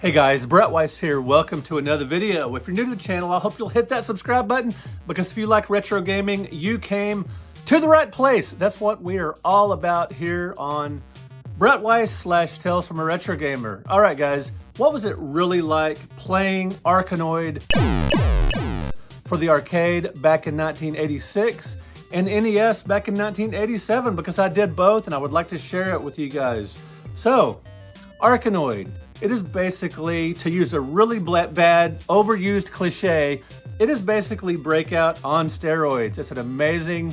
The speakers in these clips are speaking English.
Hey guys, Weiss here. Welcome to another video. If you're new to the channel, I hope you'll hit that subscribe button because if you like retro gaming, you came to the right place. That's what we are all about here on Weiss / Tales from a Retro Gamer. All right, guys, what was it really like playing Arkanoid for the arcade back in 1986 and NES back in 1987? Because I did both and I would like to share it with you guys. So, Arkanoid. It is basically, to use a really bad, overused cliche, it is basically Breakout on steroids. It's an amazing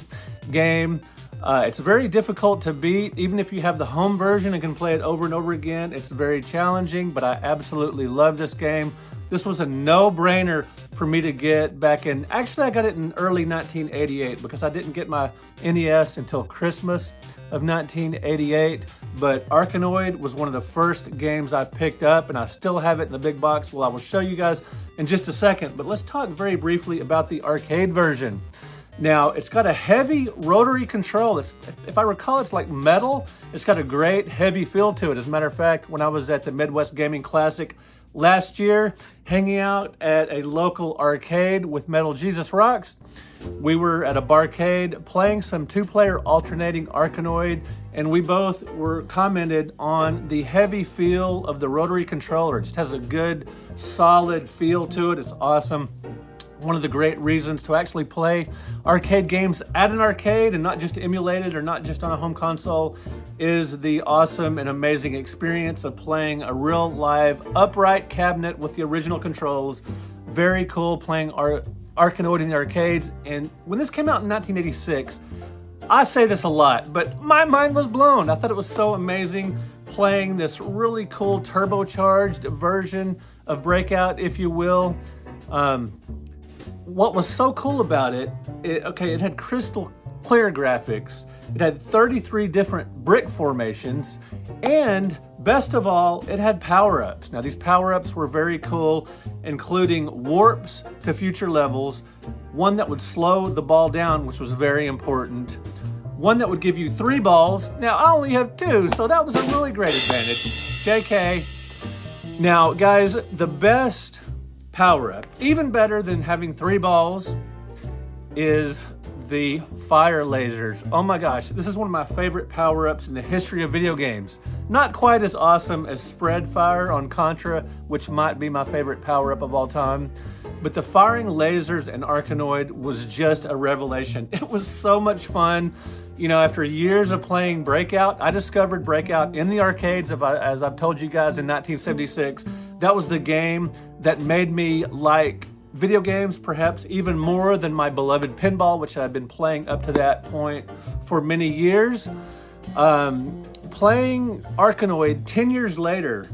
game. It's very difficult to beat, even if you have the home version and can play it over and over again. It's very challenging, but I absolutely love this game. This was a no-brainer for me to get back in, actually I got it in early 1988 because I didn't get my NES until Christmas of 1988, but Arkanoid was one of the first games I picked up and I still have it in the big box. Well, I will show you guys in just a second, but let's talk very briefly about the arcade version. Now, it's got a heavy rotary control. If I recall, it's like metal. It's got a great heavy feel to it. As a matter of fact, when I was at the Midwest Gaming Classic last year, hanging out at a local arcade with Metal Jesus Rocks, we were at a barcade playing some two-player alternating Arkanoid, and we both were commented on the heavy feel of the rotary controller. It just has a good, solid feel to it. It's awesome. One of the great reasons to actually play arcade games at an arcade and not just emulate it or not just on a home console is the awesome and amazing experience of playing a real live upright cabinet with the original controls. Very cool playing Arkanoid in the arcades. And when this came out in 1986, I say this a lot, but my mind was blown. I thought it was so amazing playing this really cool turbocharged version of Breakout, if you will. What was so cool about it, it had crystal clear graphics, it had 33 different brick formations, and best of all, it had power-ups. Now these power-ups were very cool, including warps to future levels, one that would slow the ball down, which was very important, one that would give you 3 balls. Now I only have 2, so that was a really great advantage. JK. Now guys, the best power-up, even better than having 3 balls, is the fire lasers. Oh my gosh, this is one of my favorite power-ups in the history of video games. Not quite as awesome as spread fire on Contra, which might be my favorite power-up of all time, but the firing lasers in Arkanoid was just a revelation. It was so much fun. You know, after years of playing Breakout, I discovered Breakout in the arcades, as I've told you guys, in 1976. That was the game that made me like video games perhaps even more than my beloved pinball, which I've been playing up to that point for many years. Playing Arkanoid 10 years later,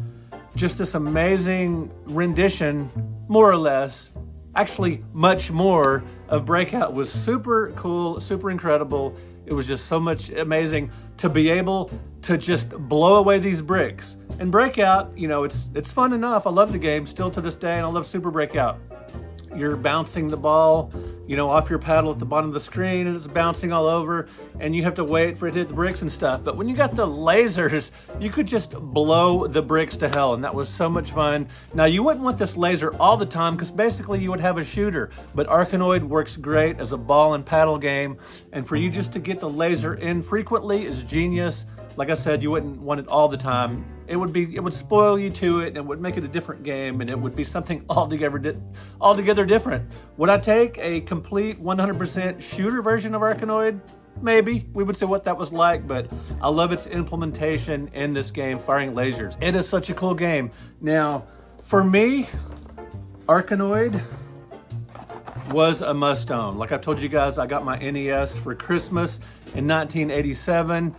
just this amazing rendition, more or less, actually much more, of Breakout was super cool, super incredible. It was just so much amazing to be able to just blow away these bricks. And Breakout, you know, it's fun enough. I love the game still to this day, and I love Super Breakout. You're bouncing the ball, you know, off your paddle at the bottom of the screen, and it's bouncing all over, and you have to wait for it to hit the bricks and stuff. But when you got the lasers, you could just blow the bricks to hell, and that was so much fun. Now, you wouldn't want this laser all the time, because basically you would have a shooter, but Arkanoid works great as a ball and paddle game, and for you just to get the laser in frequently is genius. Like I said, you wouldn't want it all the time. It would spoil you to it, and it would make it a different game, and it would be something altogether different. Would I take a complete 100% shooter version of Arkanoid? Maybe. We would see what that was like, but I love its implementation in this game, firing lasers. It is such a cool game. Now, for me, Arkanoid was a must-own. Like I've told you guys, I got my NES for Christmas in 1987.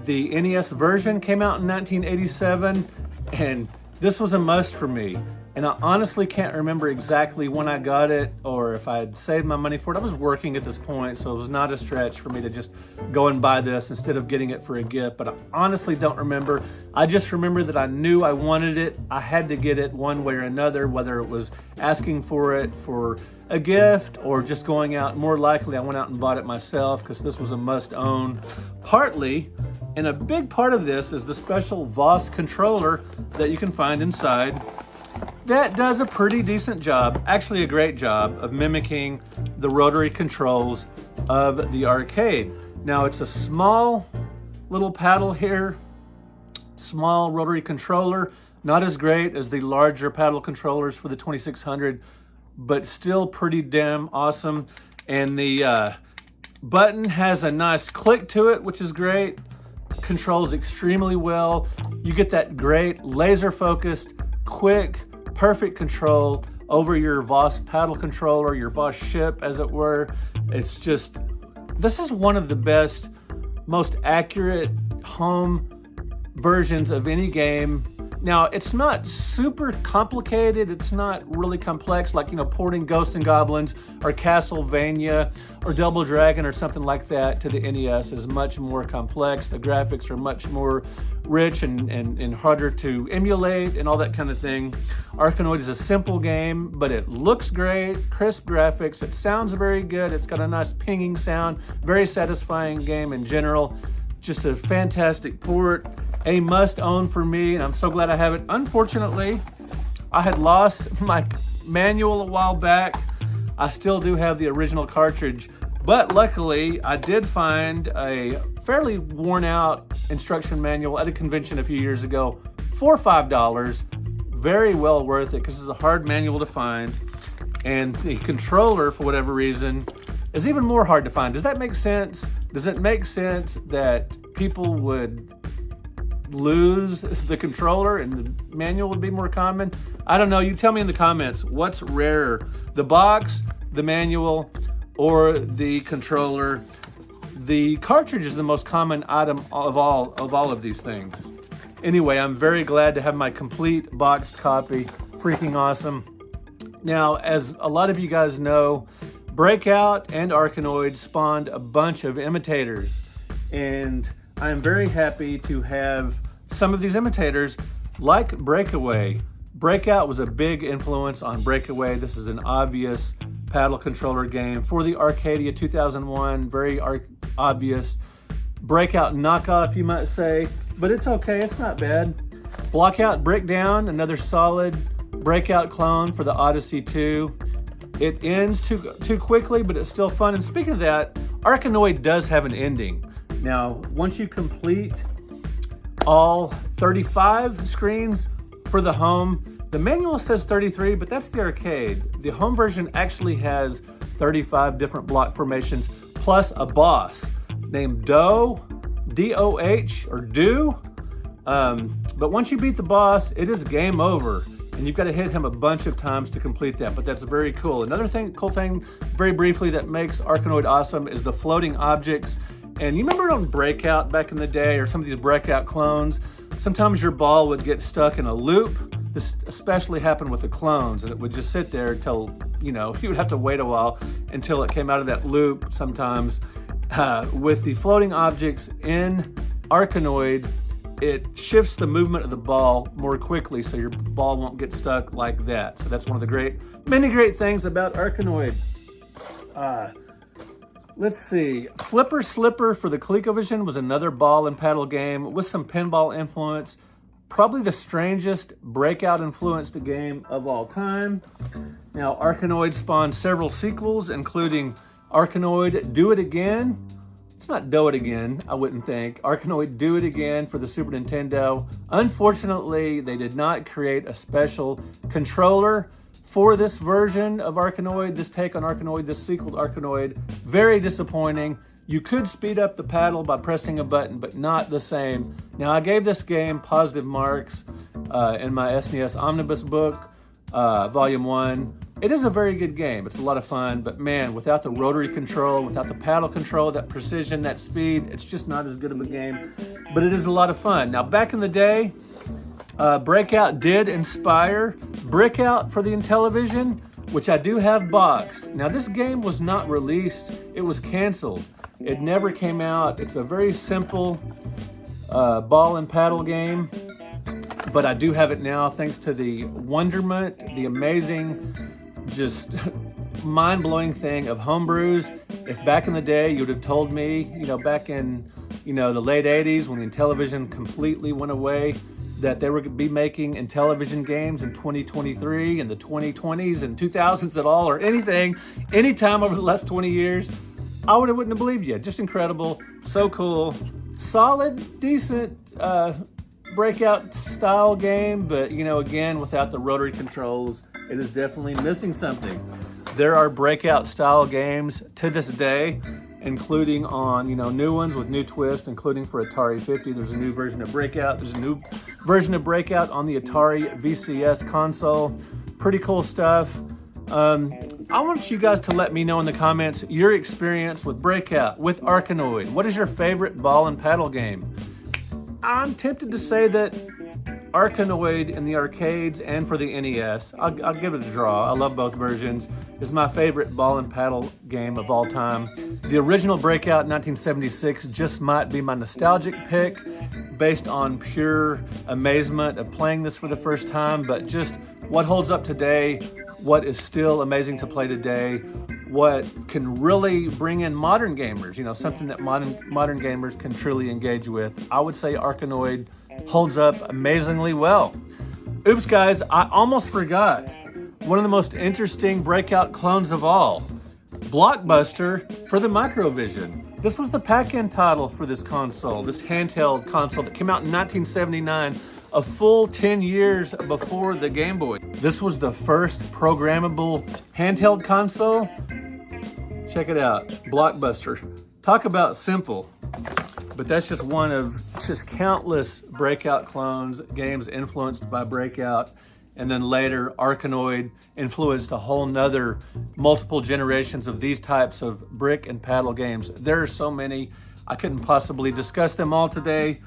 The NES version came out in 1987, and this was a must for me. And I honestly can't remember exactly when I got it or if I had saved my money for it. I was working at this point, so it was not a stretch for me to just go and buy this instead of getting it for a gift. But I honestly don't remember. I just remember that I knew I wanted it. I had to get it one way or another, whether it was asking for it for a gift or just going out. More likely, I went out and bought it myself because this was a must-own. Partly, and a big part of this is the special Vaus controller that you can find inside that does a pretty decent job, actually a great job, of mimicking the rotary controls of the arcade. Now it's a small little paddle here, small rotary controller, not as great as the larger paddle controllers for the 2600, but still pretty damn awesome. And the button has a nice click to it, which is great. Controls extremely well. You get that great laser focused, quick, perfect control over your Vaus paddle controller, your Vaus ship, as it were. It's just, this is one of the best, most accurate home versions of any game. Now, it's not super complicated. It's not really complex, like, porting Ghosts and Goblins or Castlevania or Double Dragon or something like that to the NES is much more complex. The graphics are much more rich and harder to emulate and all that kind of thing. Arkanoid is a simple game, but it looks great, crisp graphics. It sounds very good. It's got a nice pinging sound, very satisfying game in general. Just a fantastic port. A must-own for me, and I'm so glad I have it. Unfortunately, I had lost my manual a while back. I still do have the original cartridge, but luckily I did find a fairly worn-out instruction manual at a convention a few years ago for $5. Very well worth it, because it's a hard manual to find, and the controller, for whatever reason, is even more hard to find. Does that make sense? Does it make sense that people would lose the controller and the manual would be more common? I don't know. You tell me in the comments, what's rarer, the box, the manual, or the controller? The cartridge is the most common item of all of these things. Anyway, I'm very glad to have my complete boxed copy. Freaking awesome. Now, as a lot of you guys know, Breakout and Arkanoid spawned a bunch of imitators, and I'm very happy to have some of these imitators, like Breakaway. Breakout was a big influence on Breakaway. This is an obvious paddle controller game for the Arcadia 2001, very obvious. Breakout knockoff, you might say, but it's okay, it's not bad. Blockout Breakdown, another solid Breakout clone for the Odyssey 2. It ends too quickly, but it's still fun. And speaking of that, Arkanoid does have an ending. Now, once you complete all 35 screens for the home, the manual says 33, but that's the arcade. The home version actually has 35 different block formations, plus a boss named Doh, D-O-H, or Do. But once you beat the boss, it is game over, and you've got to hit him a bunch of times to complete that, but that's very cool. Another cool thing, very briefly, that makes Arkanoid awesome is the floating objects. And you remember on Breakout back in the day, or some of these Breakout clones, sometimes your ball would get stuck in a loop. This especially happened with the clones, and it would just sit there until, you would have to wait a while until it came out of that loop sometimes. With the floating objects in Arkanoid, it shifts the movement of the ball more quickly, so your ball won't get stuck like that. So that's one of the many great things about Arkanoid. Let's see, Flipper Slipper for the ColecoVision was another ball and paddle game with some pinball influence. Probably the strangest Breakout influenced game of all time. Now, Arkanoid spawned several sequels, including Arkanoid Do It Again. It's not Do It Again, I wouldn't think. Arkanoid Do It Again for the Super Nintendo. Unfortunately, they did not create a special controller for this version of Arkanoid, this take on Arkanoid, this sequel to Arkanoid. Very disappointing. You could speed up the paddle by pressing a button, but not the same. Now, I gave this game positive marks in my SNES Omnibus book, Volume 1. It is a very good game. It's a lot of fun, but man, without the rotary control, without the paddle control, that precision, that speed, it's just not as good of a game, but it is a lot of fun. Now, back in the day, Breakout did inspire Breakout for the Intellivision, which I do have boxed. Now, this game was not released. It was canceled. It never came out. It's a very simple ball and paddle game, but I do have it now thanks to the wonderment, the amazing, just mind-blowing thing of homebrews. If back in the day you would have told me, back in the late 80s when the Intellivision completely went away, that they were going to be making in television games in 2023 and the 2020s and 2000s at all, or anything, anytime over the last 20 years, I wouldn't have believed you. Just incredible, so cool, solid, decent Breakout style game, but you know, again, without the rotary controls, it is definitely missing something. There are Breakout style games to this day, including on, you know, new ones with new twists, including for Atari 50. There's a new version of Breakout. There's a new version of Breakout on the Atari VCS console. Pretty cool stuff. I want you guys to let me know in the comments your experience with Breakout, with Arkanoid. What is your favorite ball and paddle game? I'm tempted to say that Arkanoid in the arcades and for the NES, I'll give it a draw. I love both versions. Is my favorite ball and paddle game of all time. The original Breakout in 1976 just might be my nostalgic pick based on pure amazement of playing this for the first time, but just what holds up today, what is still amazing to play today, what can really bring in modern gamers, you know, something that modern gamers can truly engage with. I would say Arkanoid holds up amazingly well. Oops, guys, I almost forgot. One of the most interesting Breakout clones of all, Blockbuster for the Microvision. This was the pack-in title for this console, this handheld console that came out in 1979, a full 10 years before the Game Boy. This was the first programmable handheld console. Check it out, Blockbuster. Talk about simple. But that's just one of just countless Breakout clones, games influenced by Breakout. And then later, Arkanoid influenced a whole nother multiple generations of these types of brick and paddle games. There are so many, I couldn't possibly discuss them all today.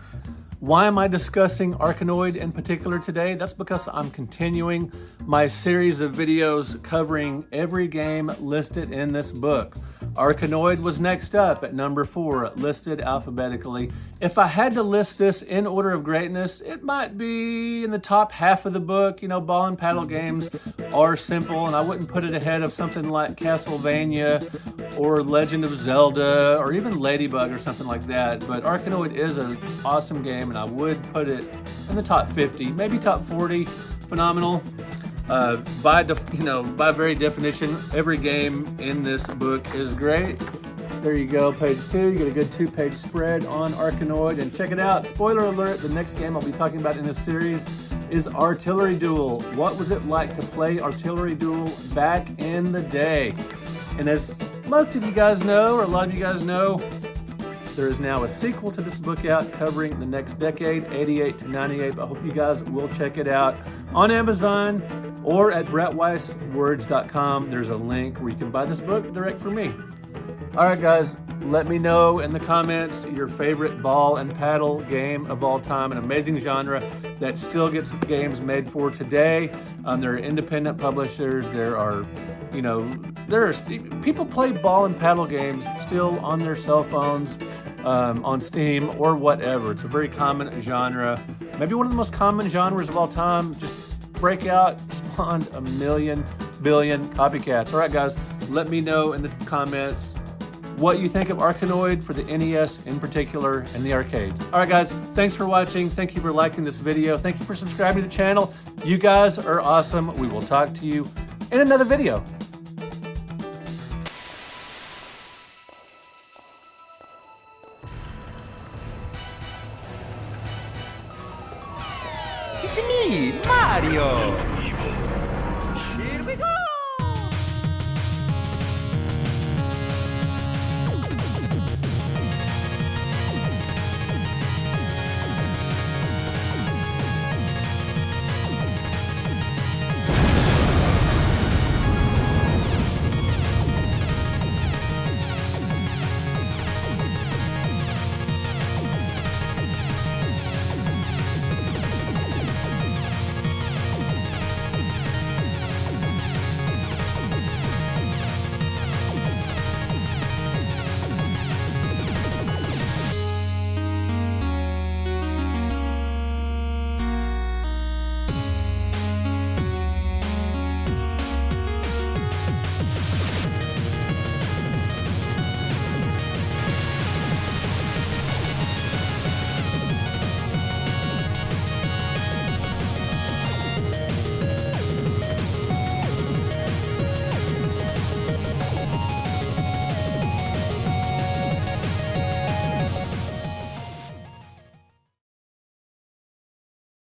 Why am I discussing Arkanoid in particular today? That's because I'm continuing my series of videos covering every game listed in this book. Arkanoid was next up at number 4, listed alphabetically. If I had to list this in order of greatness, it might be in the top half of the book. You know, ball and paddle games are simple, and I wouldn't put it ahead of something like Castlevania or Legend of Zelda or even Ladybug or something like that. But Arkanoid is an awesome game, and I would put it in the top 50, maybe top 40. Phenomenal. By very definition, every game in this book is great. There you go, page 2. You get a good 2-page spread on Arkanoid, and check it out. Spoiler alert, the next game I'll be talking about in this series is Artillery Duel. What was it like to play Artillery Duel back in the day? And as most of you guys know, or a lot of you guys know, there is now a sequel to this book out covering the next decade, 88 to 98. I hope you guys will check it out on Amazon or at brettweisswords.com. There's a link where you can buy this book direct from me. All right, guys, let me know in the comments your favorite ball and paddle game of all time, an amazing genre that still gets games made for today. There are independent publishers. There are people play ball and paddle games still on their cell phones, on Steam or whatever. It's a very common genre, maybe one of the most common genres of all time. Just Breakout spawned a billion copycats. All right, guys, let me know in the comments what you think of Arkanoid for the NES in particular and the arcades. All right, guys, thanks for watching. Thank you for liking this video. Thank you for subscribing to the channel. You guys are awesome. We will talk to you in another video. It's me, Mario! Here we go!